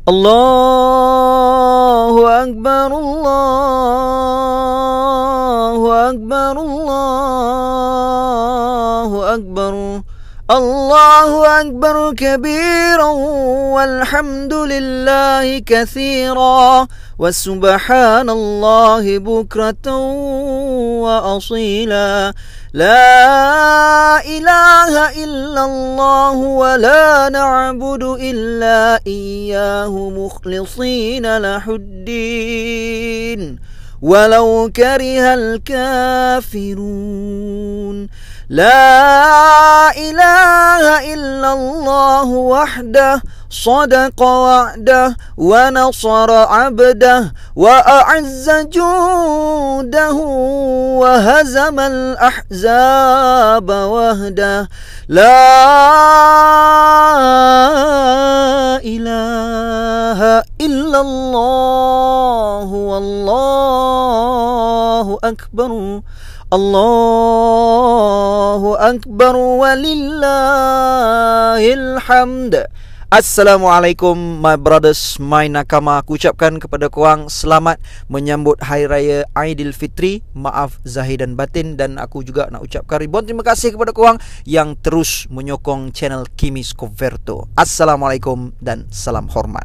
Allahu Akbar, Allahu Akbar, Allahu Akbar. Allahu Akbar kabiran walhamdulillahi katsira wa subhanallahi bukratan wa asila. La ilaha illallah wa la na'budu illa iyyahu mukhlishina lahuddin walau karihal kafirun. La ilaha illallah wahdah صدق وعده ونصر عبده وأعز جوده وهزم الأحزاب وحده. لا إله إلا الله والله أكبر. Allahu Akbar walillahil hamd. Assalamualaikum my brothers, my nakama. Aku ucapkan kepada korang selamat menyambut Hari Raya Aidilfitri. Maaf zahir dan batin. Dan aku juga nak ucapkan ribuan terima kasih kepada korang yang terus menyokong channel Kimis Converto. Assalamualaikum dan salam hormat.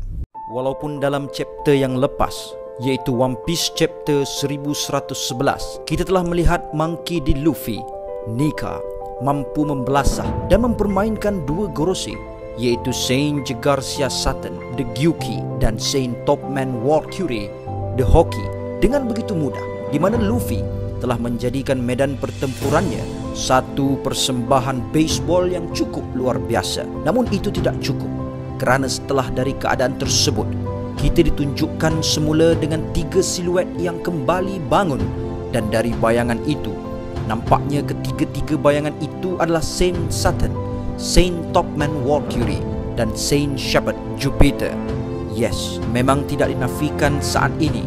Walaupun dalam chapter yang lepas, iaitu One Piece chapter 1111, kita telah melihat Monkey D. Luffy, Nika, mampu membelasah dan mempermainkan dua Gorosei, iaitu Saint Garcia Satan, The Gyuki, dan Saint Topman Valkyrie, The Hoki, dengan begitu mudah, di mana Luffy telah menjadikan medan pertempurannya satu persembahan baseball yang cukup luar biasa. Namun itu tidak cukup, kerana setelah dari keadaan tersebut, kita ditunjukkan semula dengan tiga siluet yang kembali bangun, dan dari bayangan itu, nampaknya ketiga-tiga bayangan itu adalah Saint Satan, Saint Topman Valkyrie, dan Saint Shepherd Jupiter. Yes, memang tidak dinafikan saat ini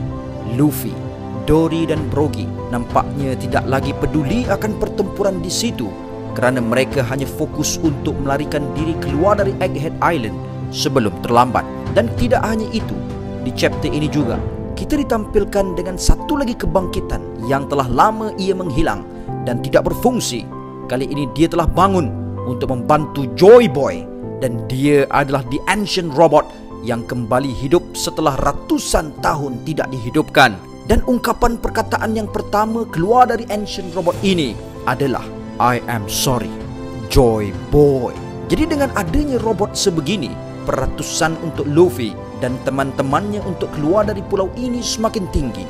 Luffy, Dory dan Brogy nampaknya tidak lagi peduli akan pertempuran di situ, kerana mereka hanya fokus untuk melarikan diri keluar dari Egghead Island sebelum terlambat. Dan tidak hanya itu, di chapter ini juga kita ditampilkan dengan satu lagi kebangkitan yang telah lama ia menghilang dan tidak berfungsi. Kali ini dia telah bangun untuk membantu Joy Boy, dan dia adalah The Ancient Robot yang kembali hidup setelah ratusan tahun tidak dihidupkan. Dan ungkapan perkataan yang pertama keluar dari Ancient Robot ini adalah I am sorry, Joy Boy. Jadi dengan adanya robot sebegini, peratusan untuk Luffy dan teman-temannya untuk keluar dari pulau ini semakin tinggi.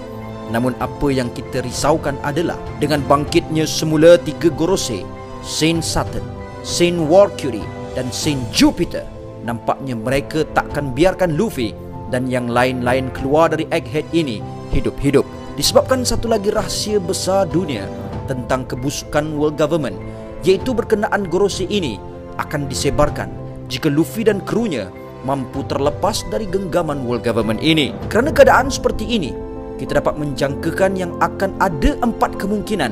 Namun apa yang kita risaukan adalah dengan bangkitnya semula tiga Gorosei, Saint Satan, Saint Valkyrie, dan Saint Jupiter, nampaknya mereka takkan biarkan Luffy dan yang lain-lain keluar dari Egghead ini hidup-hidup. Disebabkan satu lagi rahsia besar dunia tentang kebusukan world government, iaitu berkenaan Gorosei ini akan disebarkan jika Luffy dan krunya mampu terlepas dari genggaman world government ini. Kerana keadaan seperti ini, kita dapat menjangkakan yang akan ada 4 kemungkinan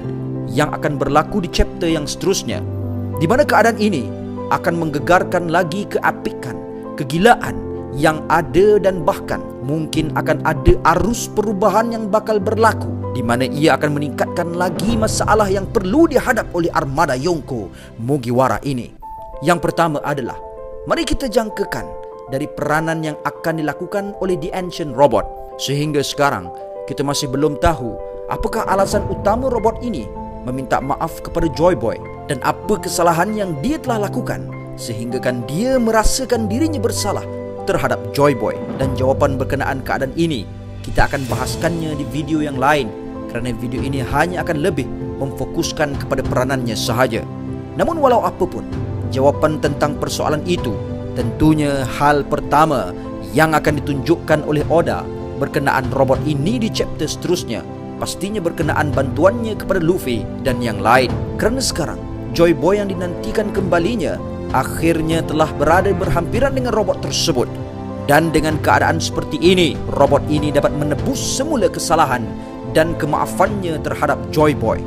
yang akan berlaku di chapter yang seterusnya, di mana keadaan ini akan menggegarkan lagi keapikan, kegilaan yang ada, dan bahkan mungkin akan ada arus perubahan yang bakal berlaku, di mana ia akan meningkatkan lagi masalah yang perlu dihadap oleh armada Yonko Mugiwara ini. Yang pertama adalah, mari kita jangkakan dari peranan yang akan dilakukan oleh The Ancient Robot. Sehingga sekarang, kita masih belum tahu apakah alasan utama robot ini meminta maaf kepada Joy Boy, dan apa kesalahan yang dia telah lakukan sehinggakan dia merasakan dirinya bersalah terhadap Joy Boy. Dan jawapan berkenaan keadaan ini kita akan bahaskannya di video yang lain, kerana video ini hanya akan lebih memfokuskan kepada peranannya sahaja. Namun walau apapun jawapan tentang persoalan itu, tentunya hal pertama yang akan ditunjukkan oleh Oda berkenaan robot ini di chapter seterusnya pastinya berkenaan bantuannya kepada Luffy dan yang lain. Kerana sekarang Joy Boy yang dinantikan kembalinya akhirnya telah berada berhampiran dengan robot tersebut. Dan dengan keadaan seperti ini, robot ini dapat menebus semula kesalahan dan kemaafannya terhadap Joy Boy.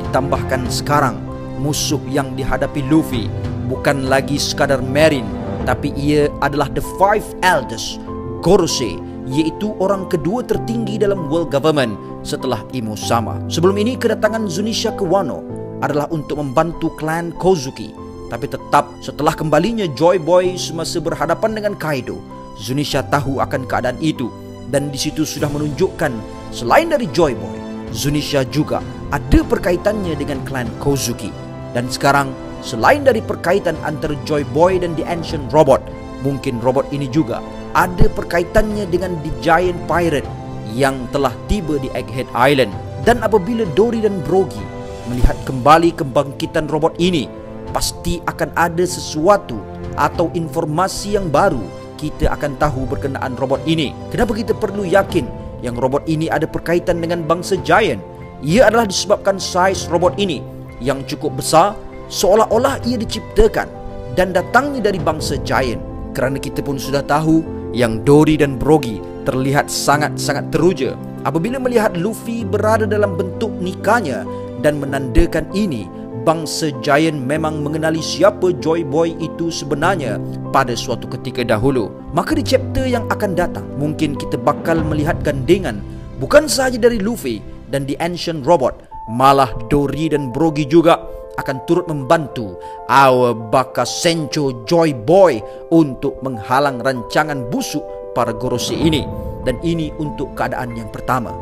Ditambahkan sekarang musuh yang dihadapi Luffy bukan lagi sekadar Marine, tapi ia adalah The Five Elders, Gorosei, iaitu orang kedua tertinggi dalam world government setelah Imo Sama. Sebelum ini, kedatangan Zunisha ke Wano adalah untuk membantu klan Kozuki. Tapi tetap setelah kembalinya Joy Boy semasa berhadapan dengan Kaido, Zunisha tahu akan keadaan itu. Dan di situ sudah menunjukkan selain dari Joy Boy, Zunisha juga ada perkaitannya dengan klan Kozuki. Dan sekarang, selain dari perkaitan antara Joy Boy dan The Ancient Robot, mungkin robot ini juga ada perkaitannya dengan The Giant Pirate yang telah tiba di Egghead Island. Dan apabila Dory dan Brogy melihat kembali kebangkitan robot ini, pasti akan ada sesuatu atau informasi yang baru. Kita akan tahu berkenaan robot ini. Kenapa kita perlu yakin yang robot ini ada perkaitan dengan bangsa Giant? Ia adalah disebabkan saiz robot ini yang cukup besar, seolah-olah ia diciptakan dan datangnya dari bangsa Giant. Kerana kita pun sudah tahu yang Dory dan Brogy terlihat sangat-sangat teruja apabila melihat Luffy berada dalam bentuk nikahnya, dan menandakan ini bangsa Giant memang mengenali siapa Joy Boy itu sebenarnya pada suatu ketika dahulu. Maka di chapter yang akan datang, mungkin kita bakal melihat gandengan bukan sahaja dari Luffy dan The Ancient Robot, malah Dory dan Brogy juga akan turut membantu Our Baka Sencho Joy Boy untuk menghalang rancangan busuk para Gorosei ini. Dan ini untuk keadaan yang pertama.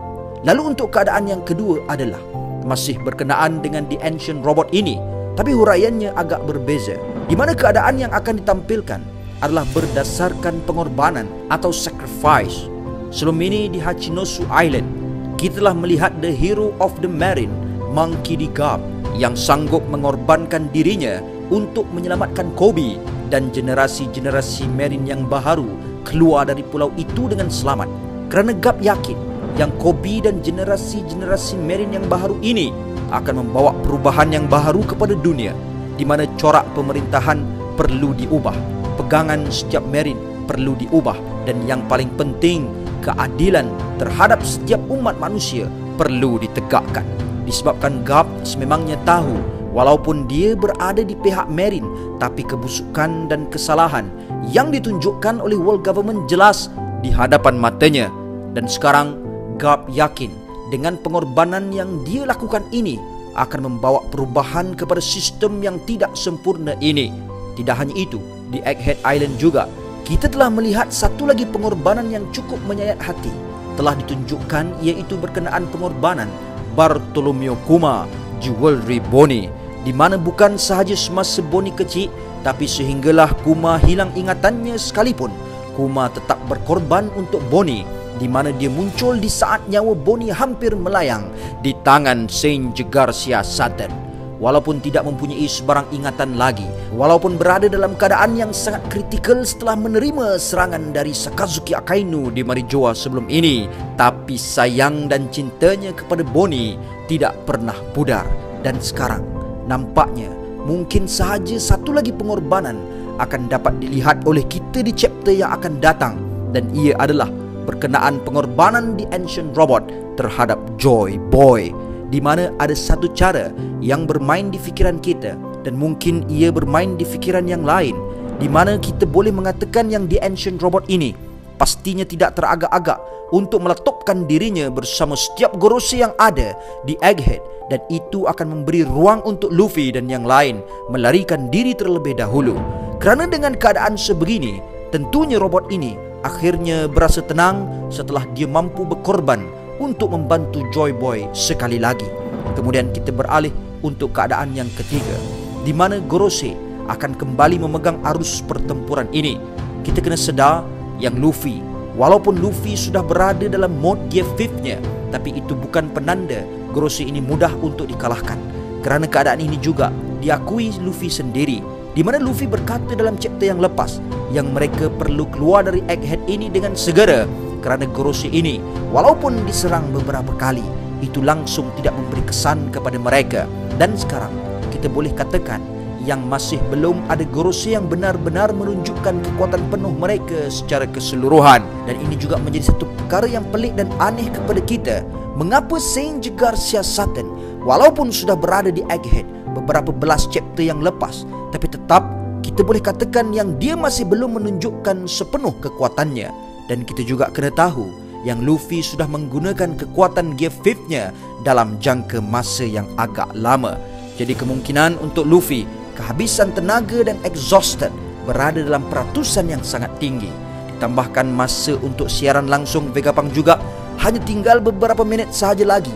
Lalu untuk keadaan yang kedua adalah masih berkenaan dengan The Ancient Robot ini, tapi huraiannya agak berbeza, di mana keadaan yang akan ditampilkan adalah berdasarkan pengorbanan atau sacrifice. Sebelum ini di Hachinosu Island, kita telah melihat the hero of the marine, Monkey D. Garp, yang sanggup mengorbankan dirinya untuk menyelamatkan Kobe dan generasi-generasi marine yang baharu keluar dari pulau itu dengan selamat. Kerana Garp yakin yang Kobe dan generasi-generasi marine yang baharu ini akan membawa perubahan yang baharu kepada dunia, di mana corak pemerintahan perlu diubah, pegangan setiap marine perlu diubah, dan yang paling penting, keadilan terhadap setiap umat manusia perlu ditegakkan. Disebabkan Garp sememangnya tahu, walaupun dia berada di pihak marine, tapi kebusukan dan kesalahan yang ditunjukkan oleh world government jelas di hadapan matanya. Dan sekarang Garp yakin dengan pengorbanan yang dia lakukan ini akan membawa perubahan kepada sistem yang tidak sempurna ini. Tidak hanya itu, di Egghead Island juga kita telah melihat satu lagi pengorbanan yang cukup menyayat hati telah ditunjukkan, iaitu berkenaan pengorbanan Bartolomeo Kuma Jewelry Bonnie, di mana bukan sahaja semasa Bonnie kecil, tapi sehinggalah Kuma hilang ingatannya sekalipun, Kuma tetap berkorban untuk Bonnie, di mana dia muncul di saat nyawa Bonnie hampir melayang di tangan Saint Garcia Satan. Walaupun tidak mempunyai sebarang ingatan lagi, walaupun berada dalam keadaan yang sangat kritikal setelah menerima serangan dari Sakazuki Akainu di Marijoa sebelum ini, tapi sayang dan cintanya kepada Bonnie tidak pernah pudar. Dan sekarang nampaknya mungkin sahaja satu lagi pengorbanan akan dapat dilihat oleh kita di chapter yang akan datang, dan ia adalah berkenaan pengorbanan The Ancient Robot terhadap Joy Boy, di mana ada satu cara yang bermain di fikiran kita, dan mungkin ia bermain di fikiran yang lain, di mana kita boleh mengatakan yang The Ancient Robot ini pastinya tidak teragak-agak untuk meletupkan dirinya bersama setiap Gorosei yang ada di Egghead, dan itu akan memberi ruang untuk Luffy dan yang lain melarikan diri terlebih dahulu. Kerana dengan keadaan sebegini, tentunya robot ini akhirnya berasa tenang setelah dia mampu berkorban untuk membantu Joy Boy sekali lagi. Kemudian kita beralih untuk keadaan yang ketiga, di mana Gorosei akan kembali memegang arus pertempuran ini. Kita kena sedar yang Luffy, walaupun Luffy sudah berada dalam mode Gear 5-nya, tapi itu bukan penanda Gorosei ini mudah untuk dikalahkan. Kerana keadaan ini juga diakui Luffy sendiri, di mana Luffy berkata dalam chapter yang lepas yang mereka perlu keluar dari Egghead ini dengan segera, kerana Gorosei ini walaupun diserang beberapa kali, itu langsung tidak memberi kesan kepada mereka. Dan sekarang kita boleh katakan yang masih belum ada Gorosei yang benar-benar menunjukkan kekuatan penuh mereka secara keseluruhan. Dan ini juga menjadi satu perkara yang pelik dan aneh kepada kita. Mengapa Saint Garcia Satan walaupun sudah berada di Egghead beberapa belas chapter yang lepas, tapi tetap kita boleh katakan yang dia masih belum menunjukkan sepenuh kekuatannya. Dan kita juga kena tahu yang Luffy sudah menggunakan kekuatan Gear 5-nya dalam jangka masa yang agak lama. Jadi kemungkinan untuk Luffy kehabisan tenaga dan exhausted berada dalam peratusan yang sangat tinggi. Ditambahkan masa untuk siaran langsung Vegapunk juga hanya tinggal beberapa minit sahaja lagi.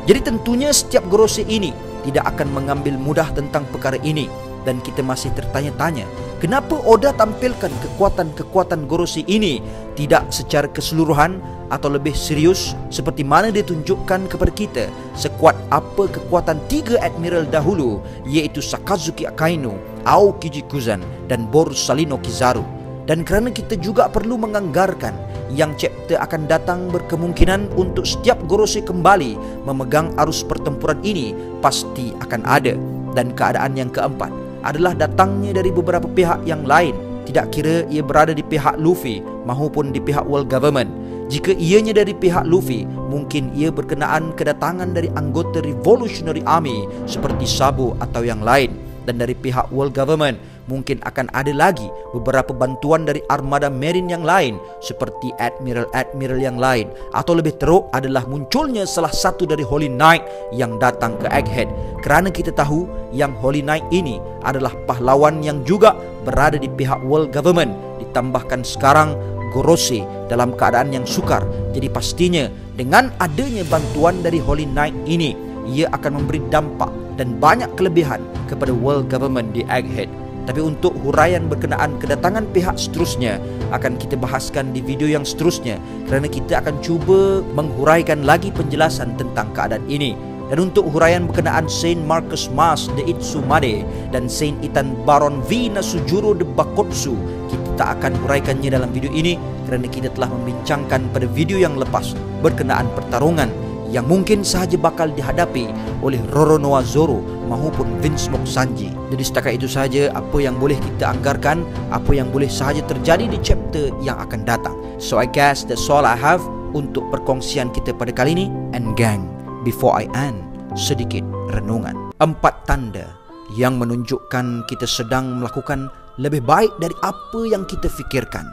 Jadi tentunya setiap Gorosei ini tidak akan mengambil mudah tentang perkara ini. Dan kita masih tertanya-tanya, kenapa Oda tampilkan kekuatan-kekuatan Gorosei ini tidak secara keseluruhan atau lebih serius seperti mana ditunjukkan kepada kita sekuat apa kekuatan 3 Admiral dahulu, iaitu Sakazuki Akainu, Aokiji Kuzan dan Borsalino no Kizaru. Dan kerana kita juga perlu menganggarkan yang chapter akan datang berkemungkinan untuk setiap Gorosei kembali memegang arus pertempuran ini pasti akan ada. Dan keadaan yang keempat adalah datangnya dari beberapa pihak yang lain, tidak kira ia berada di pihak Luffy maupun di pihak World Government. Jika ianya dari pihak Luffy, mungkin ia berkenaan kedatangan dari anggota Revolutionary Army seperti Sabo atau yang lain. Dan dari pihak World Government, mungkin akan ada lagi beberapa bantuan dari armada marine yang lain seperti admiral-admiral yang lain. Atau lebih teruk adalah munculnya salah satu dari Holy Knight yang datang ke Egghead. Kerana kita tahu yang Holy Knight ini adalah pahlawan yang juga berada di pihak World Government. Ditambahkan sekarang Gorosei dalam keadaan yang sukar. Jadi pastinya dengan adanya bantuan dari Holy Knight ini, ia akan memberi dampak dan banyak kelebihan kepada World Government di Egghead. Tapi untuk huraian berkenaan kedatangan pihak seterusnya akan kita bahaskan di video yang seterusnya, kerana kita akan cuba menghuraikan lagi penjelasan tentang keadaan ini. Dan untuk huraian berkenaan Saint Marcus Mars de Itsumade dan Saint Ethan Baron V Nasujuro de Bakotsu, kita tak akan huraikannya dalam video ini kerana kita telah membincangkan pada video yang lepas berkenaan pertarungan yang mungkin sahaja bakal dihadapi oleh Roronoa Zoro maupun Vinsmoke Sanji. Jadi setakat itu sahaja apa yang boleh kita anggarkan, apa yang boleh sahaja terjadi di chapter yang akan datang. So I guess that's all I have untuk perkongsian kita pada kali ini. And gang, before I end, sedikit renungan. 4 tanda yang menunjukkan kita sedang melakukan lebih baik dari apa yang kita fikirkan.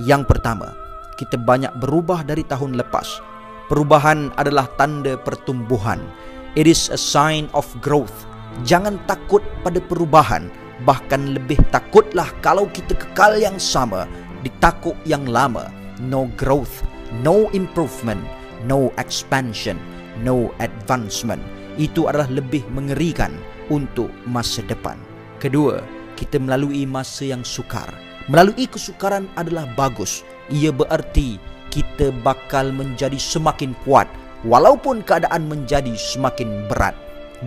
Yang pertama, kita banyak berubah dari tahun lepas. Perubahan adalah tanda pertumbuhan. It is a sign of growth. Jangan takut pada perubahan. Bahkan lebih takutlah kalau kita kekal yang sama di takuk yang lama. No growth, no improvement, no expansion, no advancement. Itu adalah lebih mengerikan untuk masa depan. Kedua, kita melalui masa yang sukar. Melalui kesukaran adalah bagus. Ia bererti kita bakal menjadi semakin kuat walaupun keadaan menjadi semakin berat.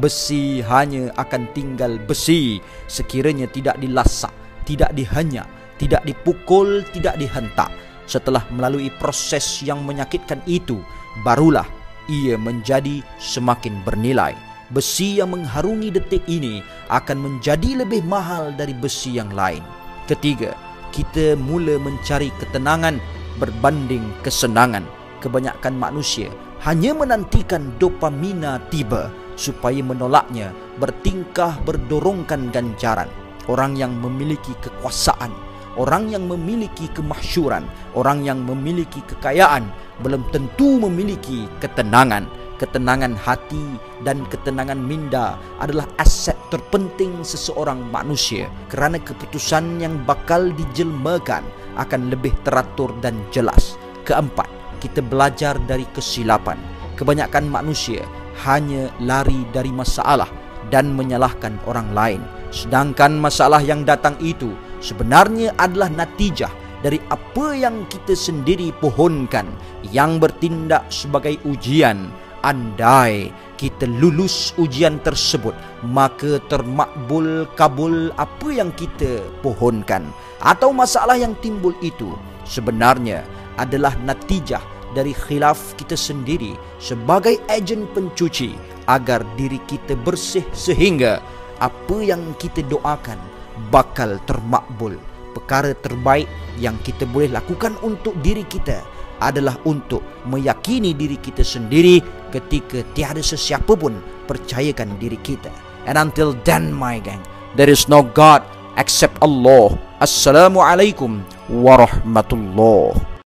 Besi hanya akan tinggal besi sekiranya tidak dilasak, tidak dihenyak, tidak dipukul, tidak dihentak. Setelah melalui proses yang menyakitkan itu, barulah ia menjadi semakin bernilai. Besi yang mengharungi detik ini akan menjadi lebih mahal dari besi yang lain. Ketiga, kita mula mencari ketenangan berbanding kesenangan. Kebanyakan manusia hanya menantikan dopamina tiba supaya menolaknya, bertingkah berdorongkan ganjaran. Orang yang memiliki kekuasaan, orang yang memiliki kemasyhuran, orang yang memiliki kekayaan belum tentu memiliki ketenangan. Ketenangan hati dan ketenangan minda adalah aset terpenting seseorang manusia, kerana keputusan yang bakal dijelmakan akan lebih teratur dan jelas. Keempat, kita belajar dari kesilapan. Kebanyakan manusia hanya lari dari masalah dan menyalahkan orang lain, sedangkan masalah yang datang itu sebenarnya adalah natijah dari apa yang kita sendiri pohonkan yang bertindak sebagai ujian. Andai kita lulus ujian tersebut, maka termakbul kabul apa yang kita pohonkan. Atau masalah yang timbul itu sebenarnya adalah natijah dari khilaf kita sendiri sebagai ejen pencuci agar diri kita bersih sehingga apa yang kita doakan bakal termakbul. Perkara terbaik yang kita boleh lakukan untuk diri kita adalah untuk meyakini diri kita sendiri ketika tiada sesiapa pun percayakan diri kita. And until then, my gang, there is no God except Allah. Assalamualaikum warahmatullahi